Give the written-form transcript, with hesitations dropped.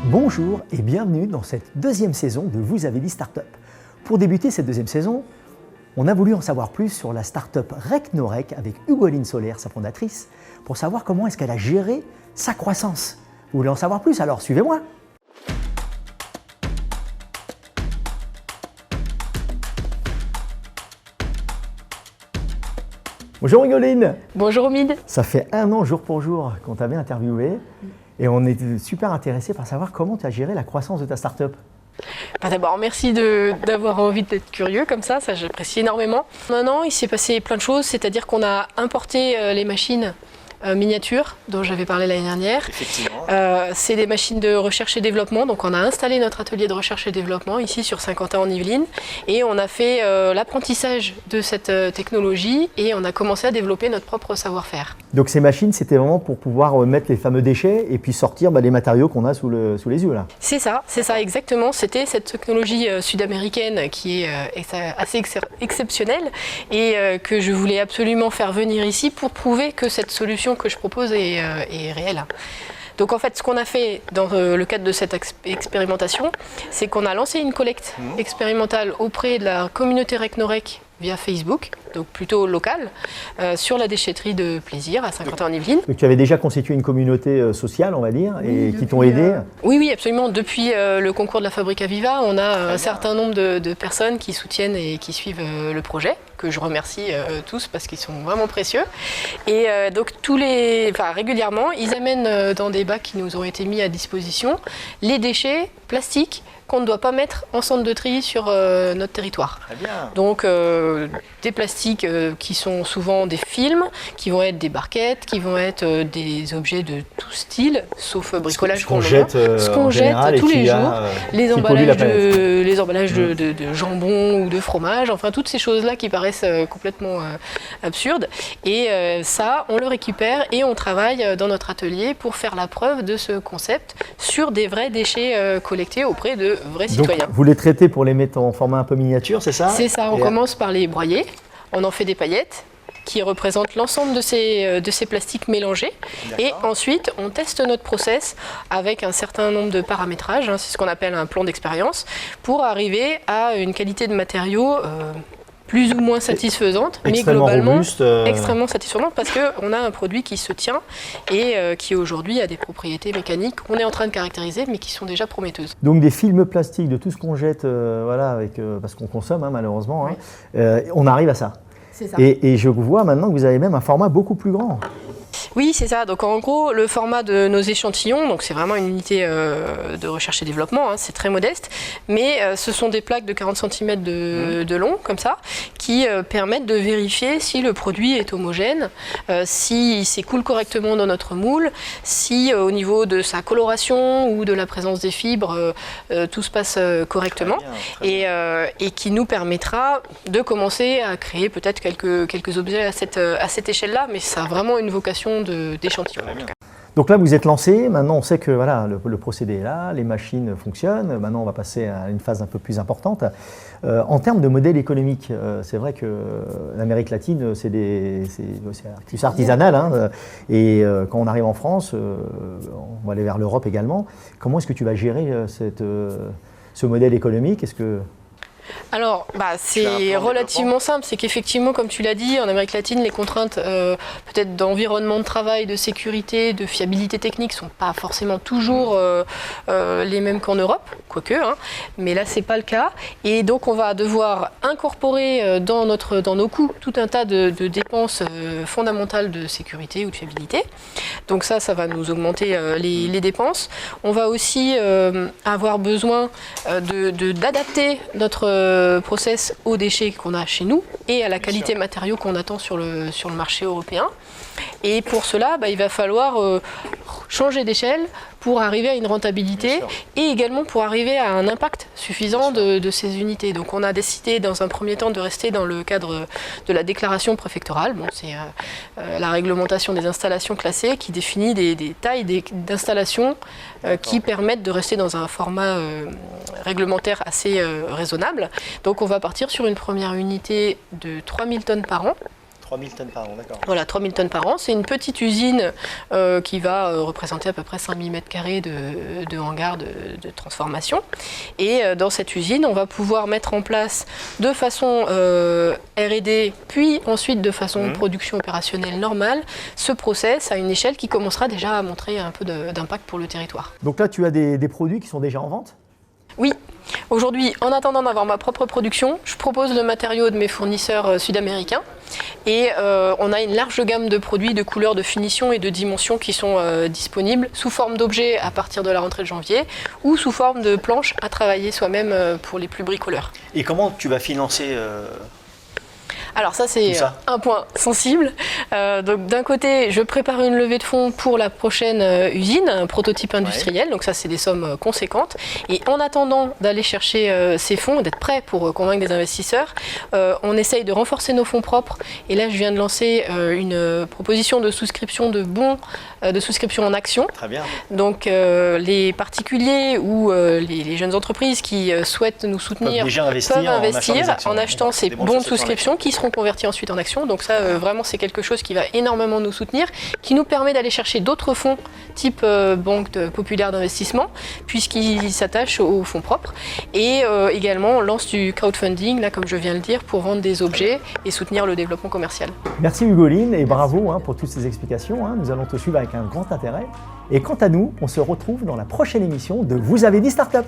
Bonjour et bienvenue dans cette deuxième saison de Vous avez dit Startup. Pour débuter cette deuxième saison, on a voulu en savoir plus sur la startup Recnorec avec Hugoline Soler, sa fondatrice, pour savoir comment est-ce qu'elle a géré sa croissance. Vous voulez en savoir plus? Alors suivez-moi. Bonjour Hugoline. Bonjour Omid. Ça fait 1 an jour pour jour qu'on t'avait interviewé et on est super intéressés par savoir comment tu as géré la croissance de ta startup. D'abord, merci d'avoir envie d'être curieux comme ça j'apprécie énormément. En 1 an, il s'est passé plein de choses, c'est-à-dire qu'on a importé les machines miniatures dont j'avais parlé l'année dernière. C'est des machines de recherche et développement, donc on a installé notre atelier de recherche et développement ici sur Saint-Quentin en Yvelines et on a fait l'apprentissage de cette technologie et on a commencé à développer notre propre savoir-faire. Donc ces machines, c'était vraiment pour pouvoir mettre les fameux déchets et puis sortir les matériaux qu'on a sous les yeux là. C'est ça exactement. C'était cette technologie sud-américaine qui est assez exceptionnelle et que je voulais absolument faire venir ici pour prouver que cette solution que je propose est réelle. Donc en fait, ce qu'on a fait dans le cadre de cette expérimentation, c'est qu'on a lancé une collecte expérimentale auprès de la communauté Recnorec via Facebook, donc plutôt locale, sur la déchetterie de plaisir à Saint-Quentin-en-Yvelines. Donc tu avais déjà constitué une communauté sociale, on va dire, et qui t'ont aidé. Oui, absolument. Depuis le concours de la Fabrica Viva, on a un certain nombre de personnes qui soutiennent et qui suivent le projet, que je remercie tous parce qu'ils sont vraiment précieux. Et donc régulièrement, ils amènent dans des bacs qui nous ont été mis à disposition les déchets plastiques qu'on ne doit pas mettre en centre de tri sur notre territoire. Très bien. Donc des plastiques qui sont souvent des films, qui vont être des barquettes, qui vont être des objets de tout style, sauf bricolage qu'on jette, ce qu'on jette tous les jours, les emballages de jambon ou de fromage, enfin toutes ces choses-là qui paraissent complètement absurdes. Et ça, on le récupère et on travaille dans notre atelier pour faire la preuve de ce concept sur des vrais déchets collectés auprès de vrais citoyens. Donc, vous les traitez pour les mettre en format un peu miniature, c'est ça? C'est ça, on commence par les broyer, on en fait des paillettes qui représentent l'ensemble de ces plastiques mélangés. Et ensuite, on teste notre process avec un certain nombre de paramétrages, c'est ce qu'on appelle un plan d'expérience, pour arriver à une qualité de matériaux plus ou moins satisfaisante, mais globalement robuste, extrêmement satisfaisante parce qu'on a un produit qui se tient et qui aujourd'hui a des propriétés mécaniques qu'on est en train de caractériser mais qui sont déjà prometteuses. Donc des films plastiques, de tout ce qu'on jette, parce qu'on consomme malheureusement, on arrive à ça. C'est ça. Et je vois maintenant que vous avez même un format beaucoup plus grand. Oui, c'est ça. Donc en gros, le format de nos échantillons, donc c'est vraiment une unité de recherche et développement, c'est très modeste, mais ce sont des plaques de 40 cm de long, comme ça, qui permettent de vérifier si le produit est homogène, s'il s'écoule correctement dans notre moule, si au niveau de sa coloration ou de la présence des fibres, tout se passe correctement, très bien. Et qui nous permettra de commencer à créer peut-être quelques objets à cette échelle-là, mais ça a vraiment une vocation d'échantillon. Donc là, vous êtes lancé. Maintenant, on sait que le procédé est là, les machines fonctionnent. Maintenant, on va passer à une phase un peu plus importante. En termes de modèle économique, c'est vrai que l'Amérique latine, c'est artisanal. Et quand on arrive en France, on va aller vers l'Europe également. Comment est-ce que tu vas gérer ce modèle économique? Alors, c'est relativement simple, c'est qu'effectivement, comme tu l'as dit, en Amérique latine, les contraintes peut-être d'environnement de travail, de sécurité, de fiabilité technique ne sont pas forcément toujours les mêmes qu'en Europe, quoique, mais là, c'est pas le cas. Et donc, on va devoir incorporer dans nos coûts tout un tas de dépenses fondamentales de sécurité ou de fiabilité. Donc ça va nous augmenter les dépenses. On va aussi avoir besoin d'adapter notre process aux déchets qu'on a chez nous et à la qualité matériaux qu'on attend sur le marché européen. Et pour cela, il va falloir changer d'échelle pour arriver à une rentabilité et également pour arriver à un impact suffisant de ces unités. Donc on a décidé dans un premier temps de rester dans le cadre de la déclaration préfectorale. Bon, c'est la réglementation des installations classées qui définit des tailles d'installations qui permettent de rester dans un format réglementaire assez raisonnable. Donc on va partir sur une première unité de 3000 tonnes par an. 3000 tonnes par an, d'accord. Voilà, 3000 tonnes par an. C'est une petite usine qui va représenter à peu près 5000 m² de hangar de transformation. Et dans cette usine, on va pouvoir mettre en place de façon R&D, puis ensuite de façon production opérationnelle normale, ce process à une échelle qui commencera déjà à montrer un peu d'impact pour le territoire. Donc là, tu as des produits qui sont déjà en vente ? Oui. Aujourd'hui, en attendant d'avoir ma propre production, je propose le matériau de mes fournisseurs sud-américains et on a une large gamme de produits, de couleurs, de finitions et de dimensions qui sont disponibles sous forme d'objets à partir de la rentrée de janvier ou sous forme de planches à travailler soi-même pour les plus bricoleurs. Et comment tu vas financer Alors ça c'est un point sensible. Donc d'un côté, je prépare une levée de fonds pour la prochaine usine, un prototype industriel. Donc ça c'est des sommes conséquentes. Et en attendant d'aller chercher ces fonds, d'être prêt pour convaincre des investisseurs, on essaye de renforcer nos fonds propres. Et là je viens de lancer une proposition de souscription de bons, de souscription en actions. Très bien. Donc les particuliers ou les jeunes entreprises qui souhaitent nous soutenir peuvent investir en achetant ces bons de souscription qui seront convertis ensuite en actions. Donc ça, vraiment, c'est quelque chose qui va énormément nous soutenir, qui nous permet d'aller chercher d'autres fonds type banque populaire d'investissement, puisqu'ils s'attachent aux fonds propres. Et également, on lance du crowdfunding, là, comme je viens de le dire, pour vendre des objets et soutenir le développement commercial. Merci Hugoline et bravo pour toutes ces explications. Nous allons te suivre avec un grand intérêt. Et quant à nous, on se retrouve dans la prochaine émission de Vous avez dit Startup.